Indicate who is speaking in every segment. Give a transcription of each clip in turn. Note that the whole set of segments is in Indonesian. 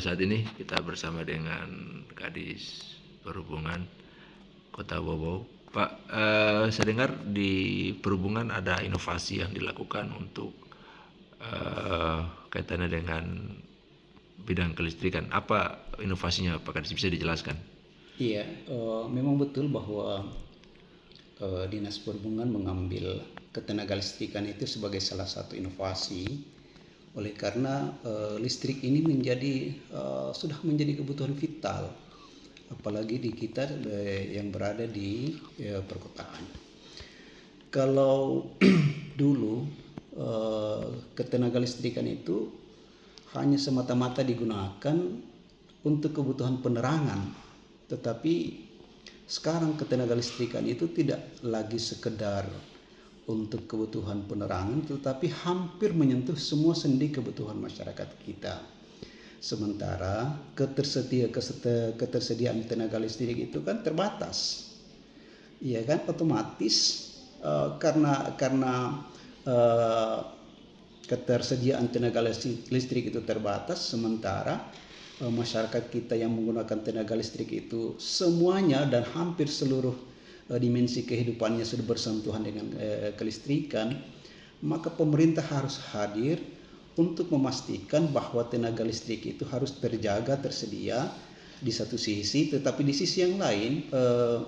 Speaker 1: saat ini kita bersama dengan Kadis Perhubungan Kota Bobau. Pak, saya dengar di perhubungan ada inovasi yang dilakukan untuk kaitannya dengan bidang kelistrikan. Apa inovasinya, Pak Kadis, bisa dijelaskan?
Speaker 2: Iya, memang betul bahwa Dinas Perhubungan mengambil ketenagalistrikan itu sebagai salah satu inovasi. Oleh karena listrik ini sudah menjadi kebutuhan vital, apalagi di kita yang berada di perkotaan. Kalau dulu ketenagalistrikan itu hanya semata-mata digunakan untuk kebutuhan penerangan, tetapi sekarang ketenagalistrikan itu tidak lagi sekedar untuk kebutuhan penerangan, tetapi hampir menyentuh semua sendi kebutuhan masyarakat kita. Sementara ketersediaan tenaga listrik itu kan terbatas, ya kan, otomatis karena ketersediaan tenaga listrik itu terbatas, sementara masyarakat kita yang menggunakan tenaga listrik itu semuanya dan hampir seluruh dimensi kehidupannya sudah bersentuhan dengan kelistrikan, maka pemerintah harus hadir untuk memastikan bahwa tenaga listrik itu harus terjaga, tersedia di satu sisi, tetapi di sisi yang lain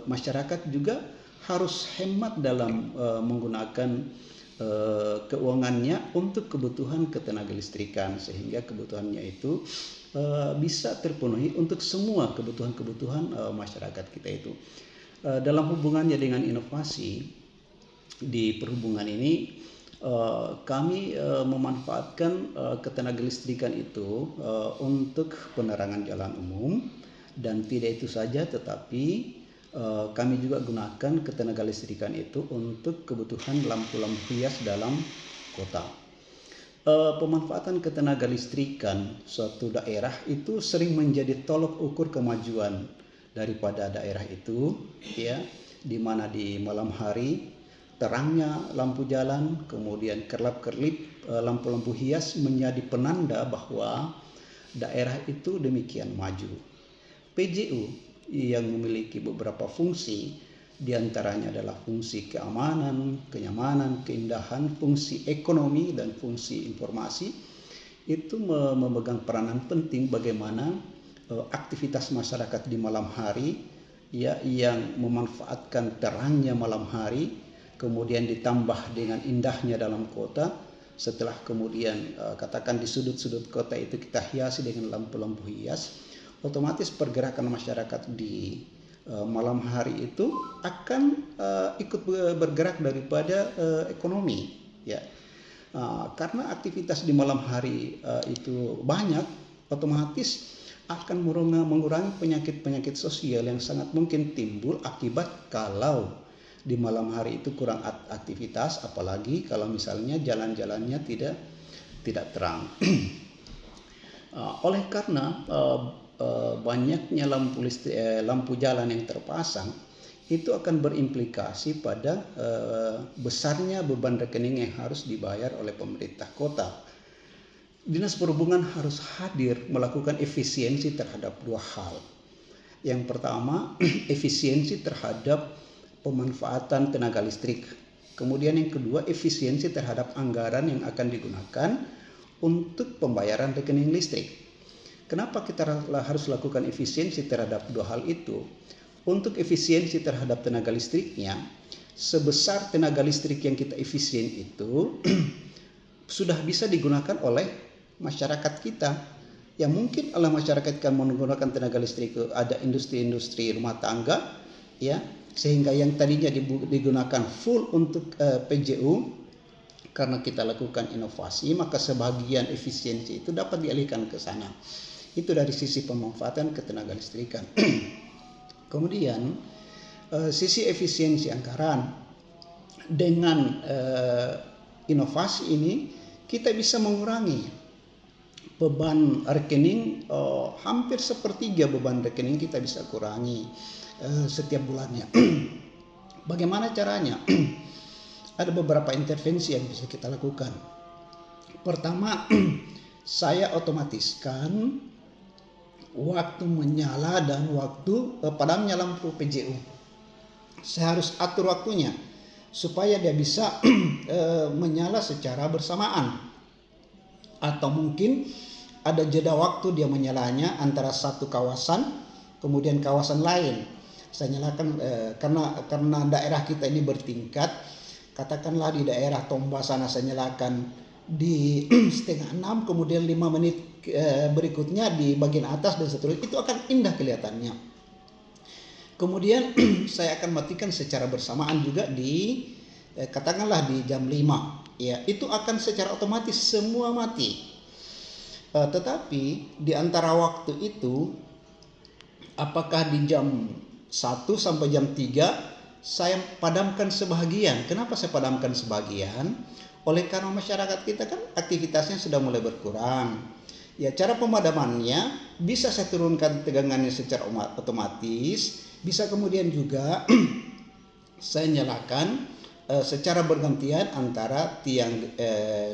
Speaker 2: masyarakat juga harus hemat dalam menggunakan keuangannya untuk kebutuhan ketenaga listrikan, sehingga kebutuhannya itu bisa terpenuhi untuk semua kebutuhan masyarakat kita itu. Dalam hubungannya dengan inovasi di perhubungan ini, kami memanfaatkan ketenaga listrikan itu untuk penerangan jalan umum, dan tidak itu saja, tetapi kami juga gunakan ketenaga listrikan itu untuk kebutuhan lampu-lampu hias dalam kota. Pemanfaatan ketenaga listrikan suatu daerah itu sering menjadi tolok ukur kemajuan daripada daerah itu, ya, di mana di malam hari terangnya lampu jalan, kemudian kerlap-kerlip lampu-lampu hias menjadi penanda bahwa daerah itu demikian maju. PJU yang memiliki beberapa fungsi, diantaranya adalah fungsi keamanan, kenyamanan, keindahan, fungsi ekonomi, dan fungsi informasi, itu memegang peranan penting bagaimana aktivitas masyarakat di malam hari, ya, yang memanfaatkan terangnya malam hari, kemudian ditambah dengan indahnya dalam kota. Setelah kemudian katakan di sudut-sudut kota itu kita hiasi dengan lampu-lampu hias, otomatis pergerakan masyarakat di malam hari itu akan ikut bergerak daripada ekonomi, ya. Karena aktivitas di malam hari itu banyak, otomatis akan mengurangi penyakit-penyakit sosial yang sangat mungkin timbul akibat kalau di malam hari itu kurang aktivitas, apalagi kalau misalnya jalan-jalannya tidak terang. Oleh karena banyaknya lampu jalan yang terpasang, itu akan berimplikasi pada besarnya beban rekening yang harus dibayar oleh pemerintah kota. Dinas Perhubungan harus hadir melakukan efisiensi terhadap dua hal. Yang pertama, efisiensi terhadap pemanfaatan tenaga listrik. Kemudian yang kedua, efisiensi terhadap anggaran yang akan digunakan untuk pembayaran rekening listrik. Kenapa kita harus lakukan efisiensi terhadap dua hal itu? Untuk efisiensi terhadap tenaga listriknya, sebesar tenaga listrik yang kita efisien itu sudah bisa digunakan oleh masyarakat kita. Yang mungkin oleh masyarakat kan menggunakan tenaga listrik, ada industri-industri rumah tangga, ya, sehingga yang tadinya digunakan full untuk PJU, karena kita lakukan inovasi, maka sebagian efisiensi itu dapat dialihkan ke sana. Itu dari sisi pemanfaatan ketenaga listrikan. Kemudian sisi efisiensi anggaran, dengan inovasi ini kita bisa mengurangi beban rekening, hampir sepertiga beban rekening kita bisa kurangi setiap bulannya. Bagaimana caranya? Ada beberapa intervensi yang bisa kita lakukan. Pertama, saya otomatiskan waktu menyala dan waktu padamnya lampu PJU. Saya harus atur waktunya supaya dia bisa menyala secara bersamaan, atau mungkin ada jeda waktu dia menyalanya antara satu kawasan kemudian kawasan lain. Saya nyalakan karena daerah kita ini bertingkat. Katakanlah di daerah Tomba sana saya nyalakan di 5:30, kemudian 5 menit berikutnya di bagian atas dan seterusnya, itu akan indah kelihatannya. Kemudian saya akan matikan secara bersamaan juga di katakanlah di jam 5, ya itu akan secara otomatis semua mati. Tetapi di antara waktu itu, apakah di jam 1 sampai jam 3 saya padamkan sebagian. Kenapa saya padamkan sebagian? Oleh karena masyarakat kita kan aktivitasnya sudah mulai berkurang. Ya, cara pemadamannya bisa saya turunkan tegangannya secara otomatis, bisa kemudian juga saya nyalakan secara bergantian antara tiang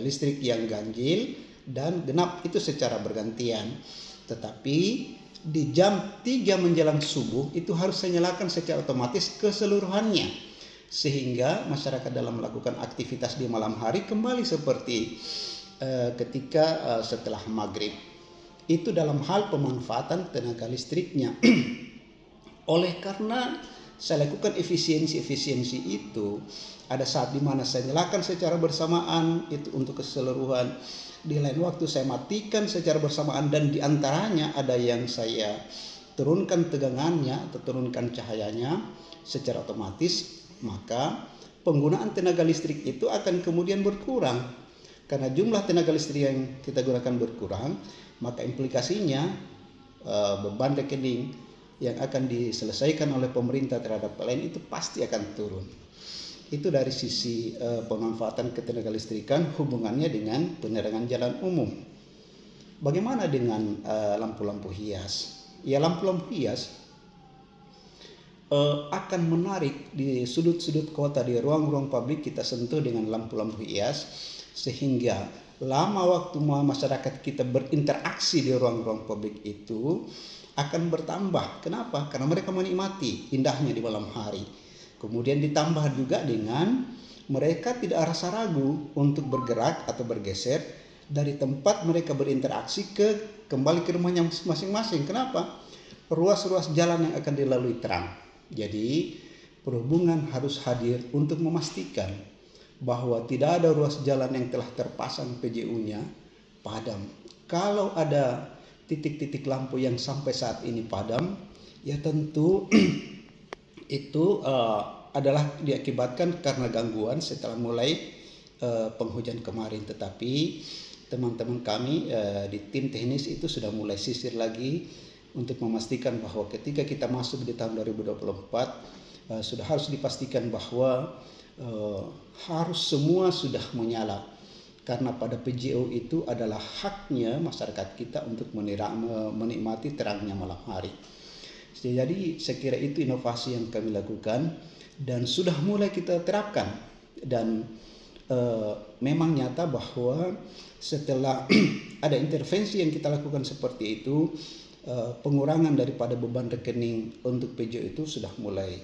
Speaker 2: listrik yang ganjil dan genap, itu secara bergantian. Tetapi di jam 3 menjelang subuh itu harus saya nyalakan secara otomatis keseluruhannya, sehingga masyarakat dalam melakukan aktivitas di malam hari kembali seperti ketika setelah maghrib. Itu dalam hal pemanfaatan tenaga listriknya. Oleh karena saya lakukan efisiensi itu, ada saat di mana saya nyalakan secara bersamaan itu untuk keseluruhan, di lain waktu saya matikan secara bersamaan, dan di antaranya ada yang saya turunkan tegangannya atau turunkan cahayanya secara otomatis. Maka penggunaan tenaga listrik itu akan kemudian berkurang. Karena jumlah tenaga listrik yang kita gunakan berkurang, maka implikasinya beban rekening yang akan diselesaikan oleh pemerintah terhadap PLN itu pasti akan turun. Itu dari sisi pemanfaatan ketenaga listrikan hubungannya dengan penerangan jalan umum. Bagaimana dengan lampu-lampu hias? Ya, lampu-lampu hias akan menarik di sudut-sudut kota, di ruang-ruang publik kita sentuh dengan lampu-lampu hias, sehingga lama waktu masyarakat kita berinteraksi di ruang-ruang publik itu akan bertambah. Kenapa? Karena mereka menikmati indahnya di malam hari. Kemudian ditambah juga dengan mereka tidak rasa ragu untuk bergerak atau bergeser dari tempat mereka berinteraksi kembali ke rumahnya masing-masing. Kenapa? Ruas-ruas jalan yang akan dilalui terang. Jadi perhubungan harus hadir untuk memastikan bahwa tidak ada ruas jalan yang telah terpasang PJU-nya padam. Kalau ada titik-titik lampu yang sampai saat ini padam, ya tentu itu adalah diakibatkan karena gangguan setelah mulai penghujan kemarin. Tetapi teman-teman kami di tim teknis itu sudah mulai sisir lagi untuk memastikan bahwa ketika kita masuk di tahun 2024 sudah harus dipastikan bahwa harus semua sudah menyala, karena pada PJU itu adalah haknya masyarakat kita untuk menikmati terangnya malam hari. Jadi saya kira itu inovasi yang kami lakukan dan sudah mulai kita terapkan, dan memang nyata bahwa setelah ada intervensi yang kita lakukan seperti itu, pengurangan daripada beban rekening untuk PJU itu sudah mulai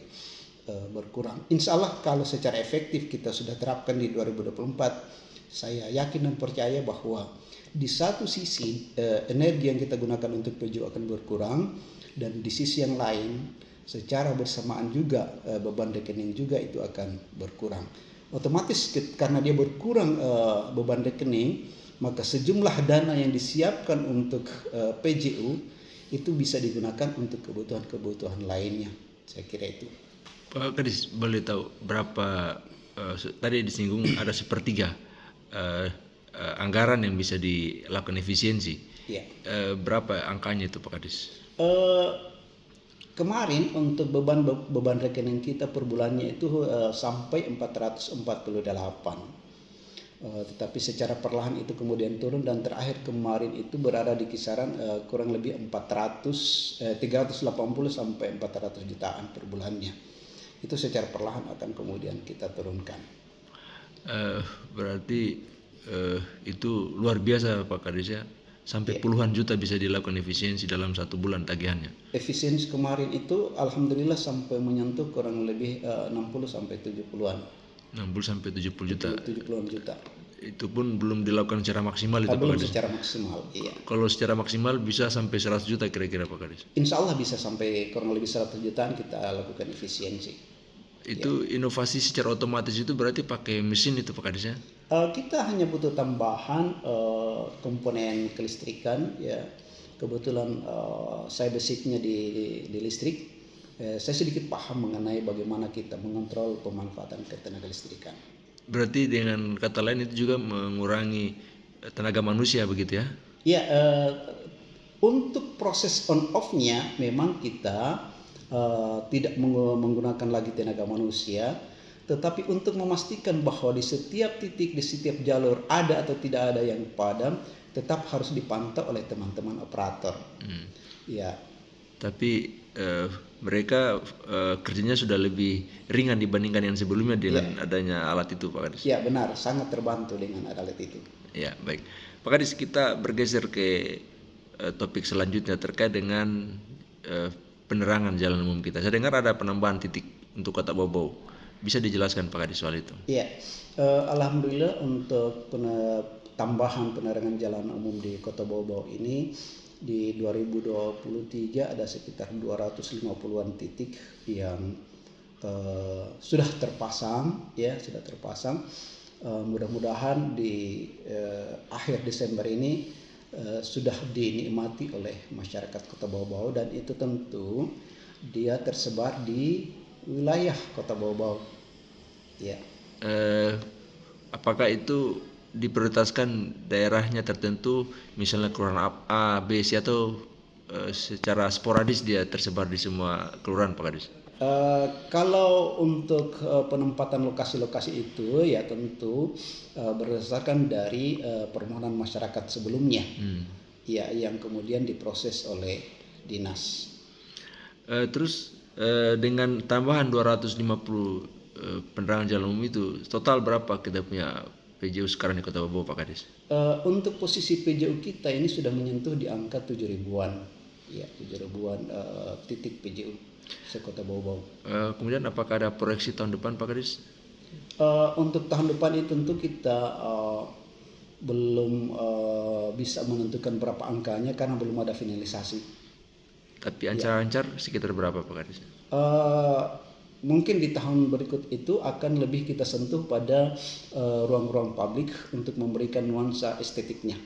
Speaker 2: berkurang. Insya Allah kalau secara efektif kita sudah terapkan di 2024, saya yakin dan percaya bahwa di satu sisi energi yang kita gunakan untuk PJU akan berkurang, dan di sisi yang lain secara bersamaan juga beban rekening juga itu akan berkurang. Otomatis karena dia berkurang beban rekening, maka sejumlah dana yang disiapkan untuk PJU itu bisa digunakan untuk kebutuhan-kebutuhan lainnya. Saya kira itu.
Speaker 1: Pak Kadis, boleh tahu berapa tadi disinggung ada sepertiga anggaran yang bisa dilakukan efisiensi.
Speaker 2: Ya.
Speaker 1: Berapa angkanya itu Pak Kadis?
Speaker 2: Kemarin untuk beban rekening kita per bulannya itu sampai 448. Tetapi secara perlahan itu kemudian turun, dan terakhir kemarin itu berada di kisaran kurang lebih 380 sampai 400 jutaan per bulannya. Itu secara perlahan akan kemudian kita turunkan.
Speaker 1: Berarti itu luar biasa Pak Kadis ya. sampai puluhan juta bisa dilakukan efisiensi dalam 1 bulan tagihannya.
Speaker 2: Efisiensi kemarin itu alhamdulillah sampai menyentuh kurang lebih 60 sampai 70-an.
Speaker 1: 60 sampai 70 juta.
Speaker 2: 70-an juta.
Speaker 1: Itu pun belum dilakukan secara maksimal itu Pak
Speaker 2: Belum
Speaker 1: Kadis.
Speaker 2: secara maksimal, iya.
Speaker 1: Kalau secara maksimal bisa sampai 100 juta kira-kira Pak Kadis.
Speaker 2: Insya Allah bisa sampai kurang lebih 100 jutaan kita lakukan efisiensi.
Speaker 1: Itu inovasi secara otomatis itu berarti pakai mesin itu Pak Kadis ya?
Speaker 2: Kita hanya butuh tambahan komponen kelistrikan ya. Kebetulan saya basicnya di listrik. Saya sedikit paham mengenai bagaimana kita mengontrol pemanfaatan ketenaga listrikan.
Speaker 1: Berarti dengan kata lain itu juga mengurangi tenaga manusia begitu ya?
Speaker 2: Ya, untuk proses on off-nya memang kita tidak menggunakan lagi tenaga manusia, tetapi untuk memastikan bahwa di setiap titik, di setiap jalur ada atau tidak ada yang padam, tetap harus dipantau oleh teman-teman operator. Ya.
Speaker 1: Tapi mereka kerjanya sudah lebih ringan dibandingkan yang sebelumnya dengan adanya alat itu Pak Kadis.
Speaker 2: Ya benar, sangat terbantu dengan alat itu.
Speaker 1: Ya baik, Pak Kadis, kita bergeser ke topik selanjutnya terkait dengan penerangan jalan umum kita. Saya dengar ada penambahan titik untuk Kota Bau-Bau. Bisa dijelaskan Pak Kadis soal itu?
Speaker 2: Iya, alhamdulillah untuk tambahan penerangan jalan umum di Kota Bau-Bau ini di 2023 ada sekitar 250-an titik yang sudah terpasang ya, sudah terpasang. Mudah-mudahan di akhir Desember ini sudah dinikmati oleh masyarakat Kota Bau-Bau, dan itu tentu dia tersebar di wilayah Kota Bau-Bau. Ya.
Speaker 1: Apakah itu diprioritaskan daerahnya tertentu, misalnya kelurahan A, B, C, atau secara sporadis dia tersebar di semua kelurahan Pak Kadis?
Speaker 2: Kalau untuk penempatan lokasi-lokasi itu ya tentu berdasarkan dari permohonan masyarakat sebelumnya, ya, yang kemudian diproses oleh dinas.
Speaker 1: Terus dengan tambahan 250 penerangan jalan umum itu, total berapa kita punya PJU sekarang di Kota Bau Pak Kadis?
Speaker 2: Untuk posisi PJU kita ini sudah menyentuh di angka 7.000-an, ya 7.000-an titik PJU sekota Bau-Bau.
Speaker 1: Kemudian apakah ada proyeksi tahun depan Pak Kadis?
Speaker 2: Untuk tahun depan itu tentu kita belum bisa menentukan berapa angkanya karena belum ada finalisasi.
Speaker 1: Tapi ancar-ancar sekitar berapa Pak Kadis?
Speaker 2: Mungkin di tahun berikut itu akan lebih kita sentuh pada ruang-ruang publik untuk memberikan nuansa estetiknya.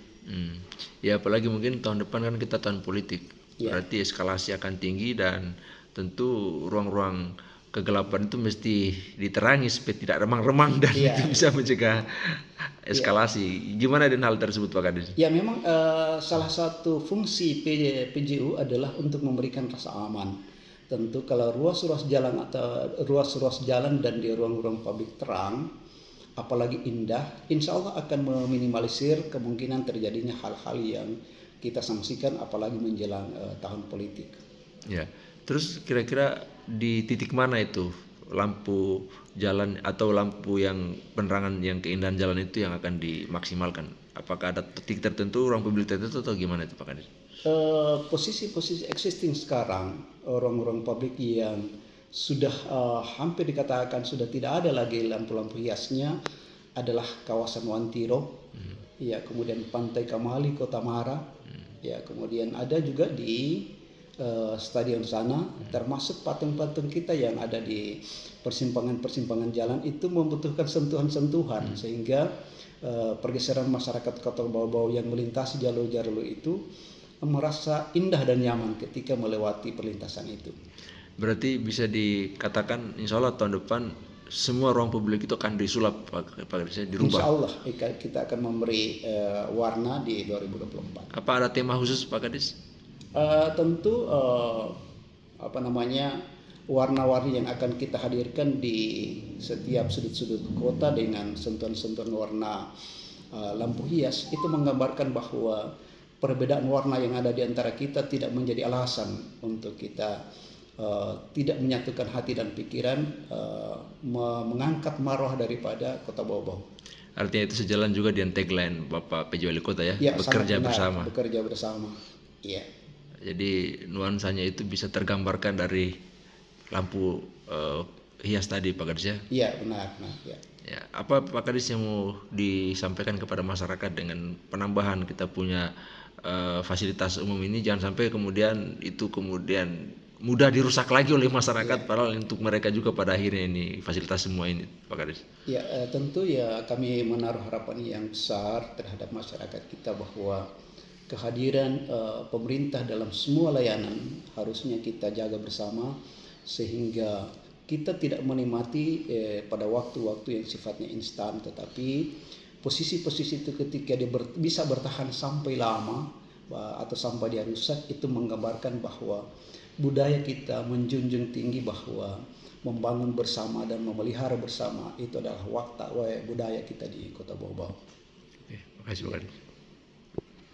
Speaker 1: Ya apalagi mungkin tahun depan kan kita tahun politik, berarti eskalasi akan tinggi dan tentu ruang-ruang kegelapan itu mesti diterangi supaya tidak remang-remang dan itu bisa mencegah eskalasi. Gimana dengan hal tersebut Pak Kadis?
Speaker 2: Ya memang salah satu fungsi PJU adalah untuk memberikan rasa aman. Tentu kalau ruas-ruas jalan atau ruas-ruas jalan dan di ruang-ruang publik terang, apalagi indah, insya Allah akan meminimalisir kemungkinan terjadinya hal-hal yang kita sanksikan apalagi menjelang tahun politik.
Speaker 1: Ya, terus kira-kira di titik mana itu lampu jalan atau lampu yang penerangan yang keindahan jalan itu yang akan dimaksimalkan? Apakah ada titik tertentu, ruang publik tertentu atau gimana itu Pak Kadis?
Speaker 2: Posisi-posisi existing sekarang, ruang-ruang publik yang sudah hampir dikatakan sudah tidak ada lagi lampu-lampu hiasnya adalah kawasan Wantiro, ya, kemudian Pantai Kamali, Kota Mara, ya, kemudian ada juga di stadion sana, termasuk patung-patung kita yang ada di persimpangan-persimpangan jalan itu membutuhkan sentuhan-sentuhan sehingga pergeseran masyarakat Kota Bau-Bau yang melintasi jalur-jalur itu merasa indah dan nyaman ketika melewati perlintasan itu.
Speaker 1: Berarti bisa dikatakan insya Allah tahun depan semua ruang publik itu akan disulap Pak Kadis, dirubah.
Speaker 2: Insya Allah kita akan memberi warna di 2024.
Speaker 1: Apa ada tema khusus Pak Kadis?
Speaker 2: Tentu warna-warni yang akan kita hadirkan di setiap sudut-sudut kota dengan sentuhan-sentuhan warna lampu hias itu menggambarkan bahwa perbedaan warna yang ada di antara kita tidak menjadi alasan untuk kita tidak menyatukan hati dan pikiran, mengangkat marwah daripada Kota Bau-Bau.
Speaker 1: Artinya itu sejalan juga dengan tagline Bapak PJ Wali Kota ya,
Speaker 2: Ya,
Speaker 1: bekerja
Speaker 2: sangat benar,
Speaker 1: bersama.
Speaker 2: bekerja bersama. Iya.
Speaker 1: Jadi nuansanya itu bisa tergambarkan dari lampu hias tadi Pak Kadis ya.
Speaker 2: Iya, benar, ya.
Speaker 1: Ya, apa Pak Kadis yang mau disampaikan kepada masyarakat dengan penambahan kita punya fasilitas umum ini, jangan sampai kemudian itu kemudian mudah dirusak lagi oleh masyarakat, padahal untuk mereka juga pada akhirnya ini fasilitas semua ini Pak Kadis.
Speaker 2: Ya, tentu ya kami menaruh harapan yang besar terhadap masyarakat kita bahwa kehadiran pemerintah dalam semua layanan harusnya kita jaga bersama sehingga kita tidak menikmati pada waktu-waktu yang sifatnya instan, tetapi posisi-posisi itu ketika dia bisa bertahan sampai lama atau sampai dia rusak, itu menggambarkan bahwa budaya kita menjunjung tinggi bahwa membangun bersama dan memelihara bersama itu adalah budaya kita di Kota Bau Bau.
Speaker 1: Oke, makasih Pak Kadis.